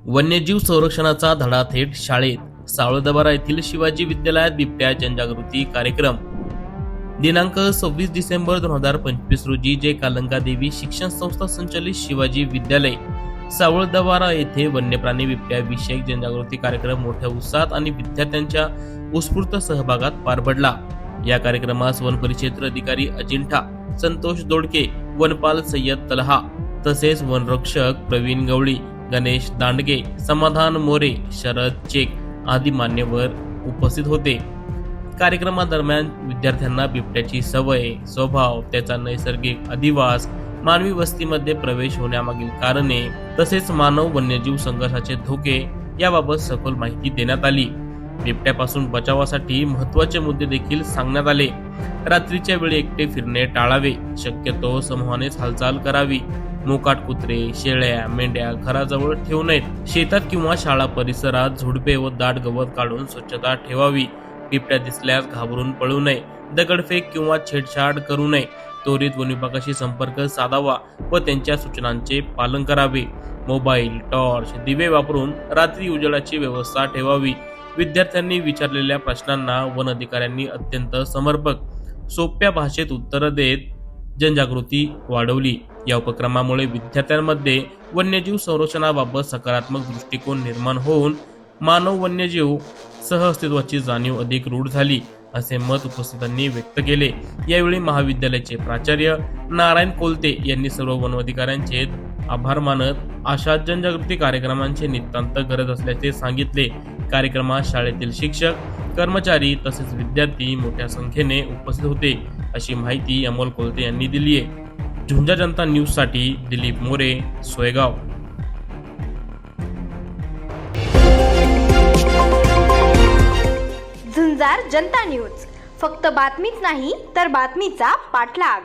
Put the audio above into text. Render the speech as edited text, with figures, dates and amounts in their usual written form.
वन्यजीव संरक्षणाचा धडा थेट शाळेत। सावळदबारा येथील शिवाजी विद्यालयात बिबट्या जनजागृती कार्यक्रम। दिनांक 26 डिसेंबर 2025 रोजी जय कालंका देवी शिक्षण संस्था संचलित शिवाजी विद्यालय सावळदबारा येथे वन्यप्राणी बिबट्या विषयक जनजागृती कार्यक्रम मोठ्या उत्साहात आणि विद्यार्थ्यांच्या उत्स्फूर्त सहभागात पार पडला। या कार्यक्रमास वन परिक्षेत्र अधिकारी अजिंठा संतोष दोडके, वनपाल सय्यद तलहा तसेच वनरक्षक प्रवीण गवळी, गणेश दांडगे, समाधान मोरे, शरद चेक आदी मान्यवर उपस्थित होते। कार्यक्रमादरम्यान विद्यार्थ्यांना बिबट्याची सवय, स्वभाव, त्याचा नैसर्गिक अधिवास, मानवी वस्तीमध्ये प्रवेश होण्यामागील कारणे तसेच मानव वन्यजीव संघर्षाचे धोके याबाबत सखोल माहिती देण्यात आली। बिबट्यापासून बचावासाठी महत्त्वाचे मुद्दे देखील सांगण्यात आले। रात्रीच्या वेळी एकटे फिरणे टाळावे, शक्यतो समूहानेच हालचाल करावी, मोकाट कुत्रे, शेळ्या, मेंढ्या घराजवळ ठेवू नयेत, शेतात किंवा शाळा परिसरात झुडपे व दाट गवत काढून स्वच्छता ठेवावी, बिबट्या दिसल्यास घाबरून पळू नये, दगडफेक किंवा छेडछाड करू नये, त्वरित वन विभागाशी संपर्क साधावा व त्यांच्या सूचनांचे पालन करावे, मोबाईल, टॉर्च, दिवे वापरून रात्री उजेडाची व्यवस्था ठेवावी। विद्यार्थ्यांनी विचारलेल्या प्रश्नांना वन अधिकाऱ्यांनी अत्यंत समर्पक, सोप्या भाषेत उत्तरं देत जनजागृती वाढवली। या उपक्रमामुळे विद्यार्थ्यांमध्ये वन्यजीव संरक्षणाबाबत सकारात्मक दृष्टिकोन निर्माण होऊन मानव वन्यजीव सहअस्तित्वाची जाणीव अधिक रूढ झाली, असे मत उपस्थितांनी व्यक्त केले। यावेळी महाविद्यालयाचे प्राचार्य नारायण कोलते यांनी सर्व वन अधिकाऱ्यांचे आभार मानत अशा जनजागृती कार्यक्रमांची नितांत गरज असल्याचे सांगितले। कार्यक्रमात शाळेतील शिक्षक, कर्मचारी तसेच विद्यार्थी मोठ्या संख्येने उपस्थित होते, अशी माहिती अमोल कोलते यांनी दिली आहे। झुंजा जनता न्यूज साठी दिलीप मोरे, सोयगाव। झुंजार जनता न्यूज, फक्त बातमीच नाही तर बातमीचा पाठलाग।